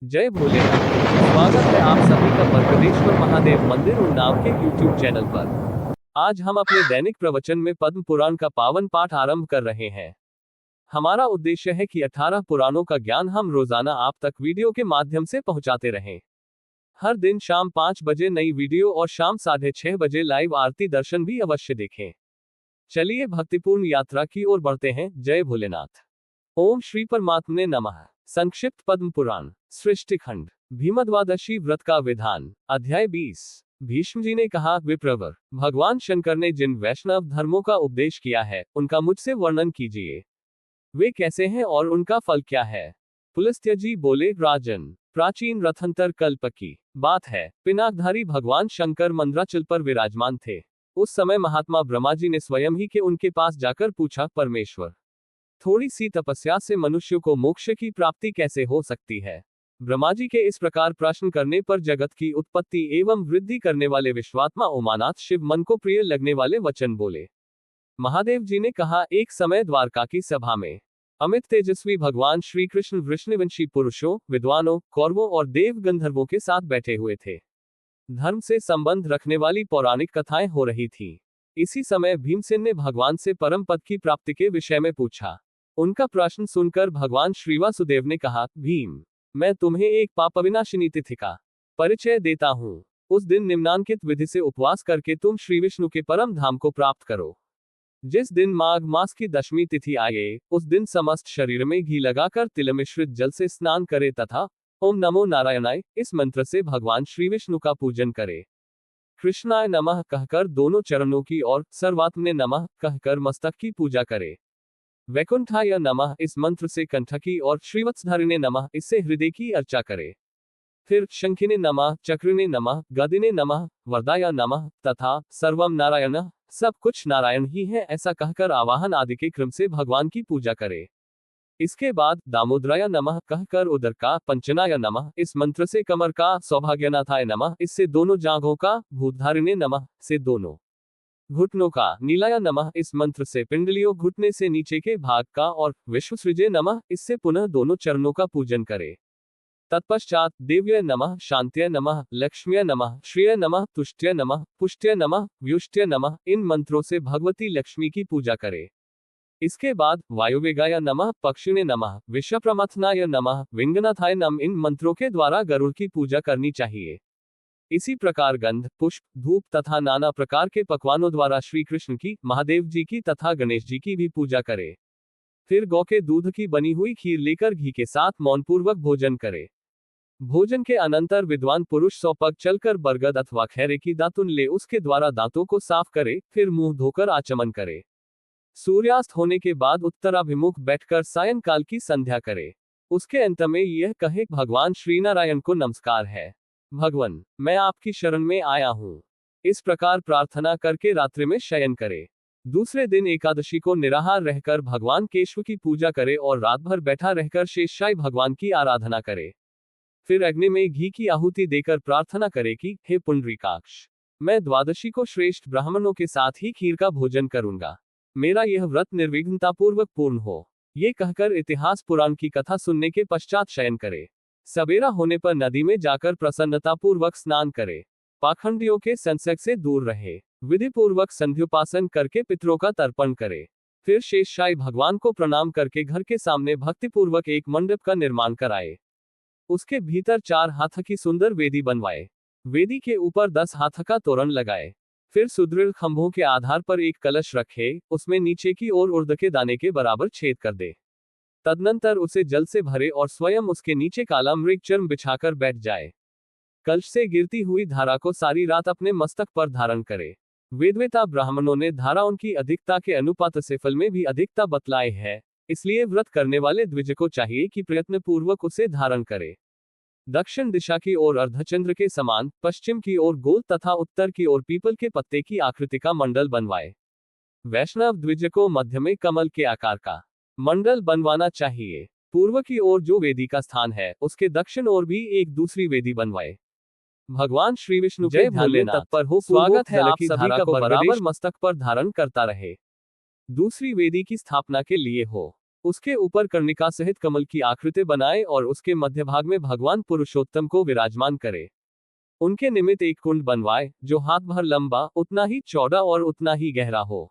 जय भोलेनाथ। स्वागत है आप सभी का बरकदेश्वर महादेव मंदिर उन्नाव के YouTube चैनल पर। आज हम अपने दैनिक प्रवचन में पद्म पुराण का पावन पाठ आरंभ कर रहे हैं। हमारा उद्देश्य है कि 18 पुराणों का ज्ञान हम रोजाना आप तक वीडियो के माध्यम से पहुंचाते रहें। हर दिन शाम 5 बजे नई वीडियो और शाम 6:30 बजे लाइव आरती दर्शन भी अवश्य देखें। चलिए भक्तिपूर्ण यात्रा की ओर बढ़ते हैं। जय भोलेनाथ। ओम श्री परमात्मने नमः। संक्षिप्त पद्म पुराण सृष्टि खंड भीमद्वादशी व्रत का विधान अध्याय 20। भीष्म जी ने कहा, विप्रवर, भगवान शंकर ने जिन वैष्णव धर्मों का उपदेश किया है उनका मुझसे वर्णन कीजिए। वे कैसे हैं और उनका फल क्या है। पुलस्त्य जी बोले, राजन, प्राचीन रथंतर कल्प की बात है। पिनाकधारी भगवान शंकर मंद्राचल पर विराजमान थे। उस समय महात्मा ब्रह्मा जी ने स्वयं ही के उनके पास जाकर पूछा, परमेश्वर, थोड़ी सी तपस्या से मनुष्य को मोक्ष की प्राप्ति कैसे हो सकती है। ब्रह्मा जी के इस प्रकार प्रश्न करने पर जगत की उत्पत्ति एवं वृद्धि करने वाले विश्वात्मा उमानाथ शिव मन को प्रिय लगने वाले वचन बोले। महादेव जी ने कहा, एक समय द्वारका की सभा में अमित तेजस्वी भगवान श्री कृष्ण वृष्णिवंशी पुरुषों, विद्वानों, कौरवों और देव गंधर्वों के साथ बैठे हुए थे। धर्म से संबंध रखने वाली पौराणिक कथाएं हो रही थी। इसी समय भीमसेन ने भगवान से परम पद की प्राप्ति के विषय में पूछा। उनका प्रश्न सुनकर भगवान श्री वासुदेव ने कहा, भीम, मैं तुम्हें एक पापविनाशिनी तिथि का परिचय देता हूँ। उस दिन निम्नांकित विधि से उपवास करके तुम श्री विष्णु के परम धाम को प्राप्त करो। जिस दिन माघ मास की दशमी तिथि आए, उस दिन समस्त शरीर में घी लगाकर तिल मिश्रित जल से स्नान करे तथा ओम नमो नारायणाय इस मंत्र से भगवान श्री विष्णु का पूजन करे। कृष्णाय नमः कहकर दोनों चरणों की और सर्वात्मने नमः कहकर मस्तक की पूजा करे। वैकुंठाय नमः इस मंत्र से कंठ की और श्रीवत्सधारिणे नमः इससे हृदय की अर्चा करे। फिर शंखिने नमः, चक्रिने नमः, गदिने नमः, वरदाय नमः तथा सर्वम नारायण, सब कुछ नारायण ही है ऐसा कहकर आवाहन आदि के क्रम से भगवान की पूजा करे। इसके बाद दामोदराय नमः कहकर उदर का, पंचनाय नमः इस मंत्र से कमर का, सौभाग्यनाथाय नमः इससे दोनों जांघों का, भूतधारिणे नमः से दोनों घुटनों का, नीलाय नमः इस मंत्र से पिंडलियों घुटने से नीचे के भाग का और विश्वसृजय नमः इससे पुनः दोनों चरणों का पूजन करे। तत्पश्चात देव्य नमः, शांत्य नमः, लक्ष्म्य नमः, श्रिय नमः, तुष्ट्य नमः, पुष्ट्य नमः, व्युष्ट्य नमः इन मंत्रों से भगवती लक्ष्मी की पूजा करे। इसके बाद वायुवेगाय नमः, पक्षिणे नमः, विश्वप्रमथनाय नमः, विंगनाथाय नमः इन मंत्रों के द्वारा गरुड़ की पूजा करनी चाहिए। इसी प्रकार गंध, पुष्प, धूप तथा नाना प्रकार के पकवानों द्वारा श्री कृष्ण की, महादेव जी की तथा गणेश जी की भी पूजा करे। फिर गौ के दूध की बनी हुई खीर लेकर घी के साथ मौनपूर्वक भोजन करे। भोजन के अनंतर विद्वान पुरुष 100 पग चलकर बरगद अथवा खैरे की दातुन ले उसके द्वारा दांतों को साफ करे। फिर मुंह धोकर आचमन करे। सूर्यास्त होने के बाद उत्तराभिमुख बैठकर सायंकाल की संध्या करे। उसके अंत में यह कहे, भगवान श्रीनारायण को नमस्कार है। भगवान, मैं आपकी शरण में आया हूँ। इस प्रकार प्रार्थना करके रात्रि में शयन करे। दूसरे दिन एकादशी को निराहार रहकर भगवान केशव की पूजा करे और रात भर बैठा रहकर शेषशायी भगवान की आराधना करे। फिर अग्नि में घी की आहुति देकर प्रार्थना करे कि, हे पुंडरीकाक्ष, मैं द्वादशी को श्रेष्ठ ब्राह्मणों के साथ ही खीर का भोजन करूंगा। मेरा यह व्रत निर्विघ्नतापूर्वक पूर्ण हो। ये कहकर इतिहास पुराण की कथा सुनने के पश्चात शयन करे। सवेरा होने पर नदी में जाकर प्रसन्नतापूर्वक स्नान करे। पाखंडियों के संसर्ग से दूर रहे। विधि पूर्वक संध्योपासन करके पितरों का तर्पण करे। फिर शेषशायी भगवान को प्रणाम करके घर के सामने भक्तिपूर्वक एक मंडप का निर्माण कराए। उसके भीतर 4 हाथ की सुंदर वेदी बनवाए। वेदी के ऊपर 10 हाथ का तोरण लगाए। फिर सुदृढ़ खंभों के आधार पर एक कलश रखे, उसमें नीचे की ओर उर्द के दाने के बराबर छेद कर दे। तदनंतर उसे जल से भरे और स्वयं उसके नीचे काला मृग चर्म बिछाकर बैठ जाए। कलश से गिरती हुई धारा को सारी रात अपने मस्तक पर धारण करे। वेदवेता ब्राह्मणों ने धारा उनकी अधिकता के अनुपात से फल में भी अधिकता बतलाए है। इसलिए व्रत करने वाले द्विज को चाहिए कि प्रयत्न पूर्वक उसे धारण करे। दक्षिण दिशा की ओर अर्धचंद्र के समान, पश्चिम की ओर गोल तथा उत्तर की ओर पीपल के पत्ते की आकृति का मंडल बनवाए। वैष्णव द्विज को मध्य में कमल के आकार का मंडल बनवाना चाहिए। पूर्व की ओर जो वेदी का स्थान है, उसके दक्षिण ओर भी एक दूसरी वेदी बनवाए। भगवान श्री विष्णु के ध्यान में तत्पर हो स्वागत है आप सभी का बराबर मस्तक पर धारण करता रहे। दूसरी वेदी की स्थापना के लिए हो उसके ऊपर कर्णिका सहित कमल की आकृति बनाए और उसके मध्य भाग में भगवान पुरुषोत्तम को विराजमान करे। उनके निमित्त एक कुंड बनवाए जो हाथ भर लंबा, उतना ही चौड़ा और उतना ही गहरा हो।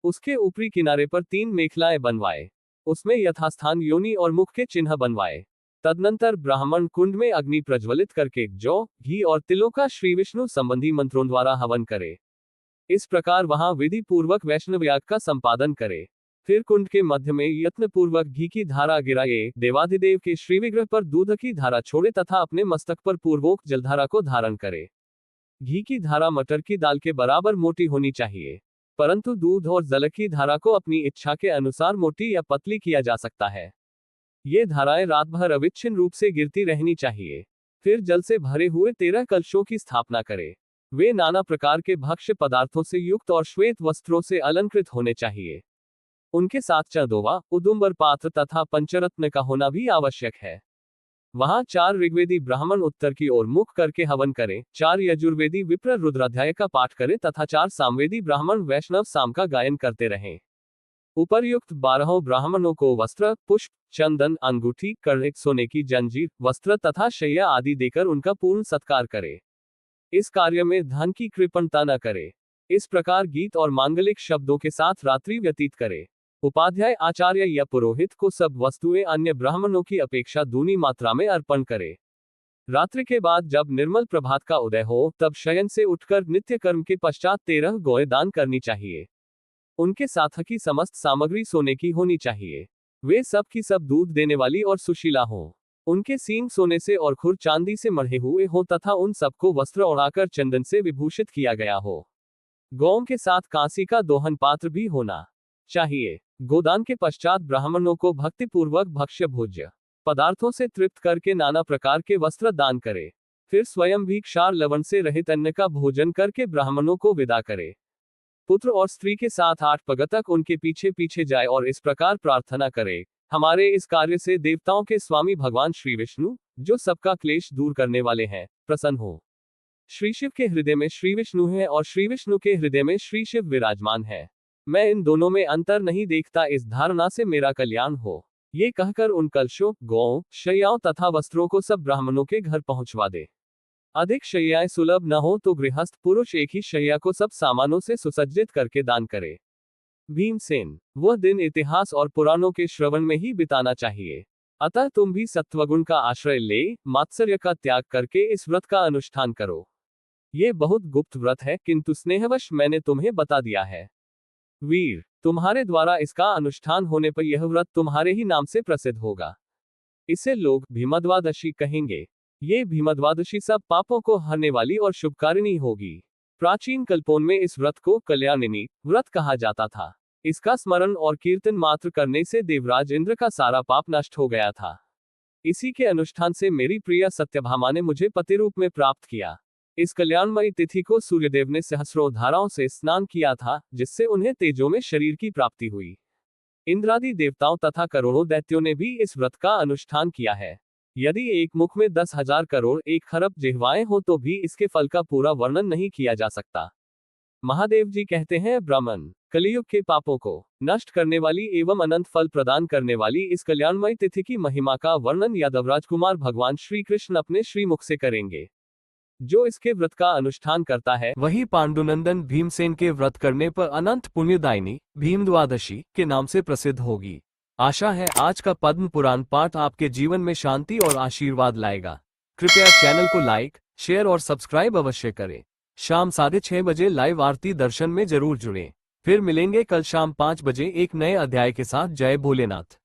उसके ऊपरी किनारे पर 3 मेखलाएं बनवाए। उसमें यथास्थान योनि और मुख के चिन्ह बनवाए। तदनंतर ब्राह्मण कुंड में अग्नि प्रज्वलित करके जौ, घी और तिलों का श्री विष्णु संबंधी मंत्रों द्वारा हवन करे। इस प्रकार वहां विधि पूर्वक वैष्णव याग का संपादन करे। फिर कुंड के मध्य में यत्न पूर्वक घी की धारा गिराए, देवाधिदेव के श्री विग्रह पर दूध की धारा छोड़े तथा अपने मस्तक पर पूर्वोक्त जलधारा को धारण करे। घी की धारा मटर की दाल के बराबर मोटी होनी चाहिए, परंतु दूध और जल की धारा को अपनी इच्छा के अनुसार मोटी या पतली किया जा सकता है। ये धाराएं रात भर अविच्छिन्न रूप से गिरती रहनी चाहिए। फिर जल से भरे हुए 13 कलशों की स्थापना करे। वे नाना प्रकार के भक्ष्य पदार्थों से युक्त और श्वेत वस्त्रों से अलंकृत होने चाहिए। उनके साथ चंदोवा, उदुम्बर पात्र तथा पंचरत्न का होना भी आवश्यक है। वहां 4 ऋग्वेदी ब्राह्मण उत्तर की ओर मुख करके हवन करें, 4 यजुर्वेदी विप्र रुद्राध्याय का पाठ करें तथा 4 सामवेदी ब्राह्मण वैष्णव साम का गायन करते रहें। उपर्युक्त 12 ब्राह्मणों को वस्त्र, पुष्प, चंदन, अंगूठी, कर्णिक, सोने की जंजीर, वस्त्र तथा शैया आदि देकर उनका पूर्ण सत्कार करे। इस कार्य में धन की कृपणता न करे। इस प्रकार गीत और मांगलिक शब्दों के साथ रात्रि व्यतीत करे। उपाध्याय, आचार्य या पुरोहित को सब वस्तुएं अन्य ब्राह्मणों की अपेक्षा दूनी मात्रा में अर्पण करे। रात्रि के बाद जब निर्मल प्रभात का उदय हो तब शयन से उठकर नित्य कर्म के पश्चात 13 गौएं दान करनी चाहिए। उनके साथ की समस्त सामग्री सोने की होनी चाहिए। वे सब की सब दूध देने वाली और सुशीला हों। उनके सींग सोने से और खुर चांदी से मढ़े हुए हों तथा उन सबको वस्त्र ओढ़ाकर चंदन से विभूषित किया गया हो। गौओं के साथ कांसी का दोहन पात्र भी होना चाहिए। गोदान के पश्चात ब्राह्मणों को भक्तिपूर्वक भक्ष्य भोज्य पदार्थों से तृप्त करके नाना प्रकार के वस्त्र दान करे। फिर स्वयं भी क्षार लवण से रहित अन्न का भोजन करके ब्राह्मणों को विदा करे। पुत्र और स्त्री के साथ 8 पग तक उनके पीछे पीछे जाए और इस प्रकार प्रार्थना करे, हमारे इस कार्य से देवताओं के स्वामी भगवान श्री विष्णु, जो सबका क्लेश दूर करने वाले हैं, प्रसन्न हो। श्री शिव के हृदय में श्री विष्णु है और श्री विष्णु के हृदय में श्री शिव विराजमान है। मैं इन दोनों में अंतर नहीं देखता, इस धारणा से मेरा कल्याण हो। ये कहकर उन कलशों, गौओं, शैयाओं तथा वस्त्रों को सब ब्राह्मणों के घर पहुंचवा दे। अधिक शैयाएं सुलभ न हो तो गृहस्थ पुरुष एक ही शैया को सब सामानों से सुसज्जित करके दान करे। भीमसेन, वह दिन इतिहास और पुराणों के श्रवण में ही बिताना चाहिए। अतः तुम भी सत्वगुण का आश्रय ले मात्सर्य का त्याग करके इस व्रत का अनुष्ठान करो। ये बहुत गुप्त व्रत है, किंतु स्नेहवश मैंने तुम्हें बता दिया है। वीर, तुम्हारे द्वारा इसका अनुष्ठान होने पर यह व्रत तुम्हारे ही नाम से प्रसिद्ध होगा। इसे लोग भीमद्वादशी कहेंगे। ये भीमद्वादशी सब पापों को हरने वाली और शुभकारिणी होगी। प्राचीन कल्पों में इस व्रत को कल्याणिनी व्रत कहा जाता था। इसका स्मरण और कीर्तन मात्र करने से देवराज इंद्र का सारा पाप नष्ट हो गया था। इसी के अनुष्ठान से मेरी प्रिय सत्यभामा ने मुझे पति रूप में प्राप्त किया। इस कल्याणमयी तिथि को सूर्यदेव ने सहस्रों धाराओं से स्नान किया था, जिससे उन्हें तेजो में शरीर की प्राप्ति हुई। इंद्रादि देवताओं तथा करोड़ों दैत्यों ने भी इस व्रत का अनुष्ठान किया है। यदि एक मुख में 10,000 करोड़ 1 खरब जिह्वाएं हो तो भी इसके फल का पूरा वर्णन नहीं किया जा सकता। महादेव जी कहते हैं, ब्राह्मण, कलियुग के पापों को नष्ट करने वाली एवं अनंत फल प्रदान करने वाली इस कल्याणमयी तिथि की महिमा का वर्णन यादवराज कुमार भगवान श्री कृष्ण अपने श्रीमुख से करेंगे। जो इसके व्रत का अनुष्ठान करता है वही पांडुनंदन भीमसेन के व्रत करने पर अनंत पुण्यदायिनी भीमद्वादशी के नाम से प्रसिद्ध होगी। आशा है आज का पद्म पुराण पाठ आपके जीवन में शांति और आशीर्वाद लाएगा। कृपया चैनल को लाइक, शेयर और सब्सक्राइब अवश्य करें। शाम 6:30 बजे लाइव आरती दर्शन में जरूर जुड़ें। फिर मिलेंगे कल शाम 5 बजे एक नए अध्याय के साथ। जय भोलेनाथ।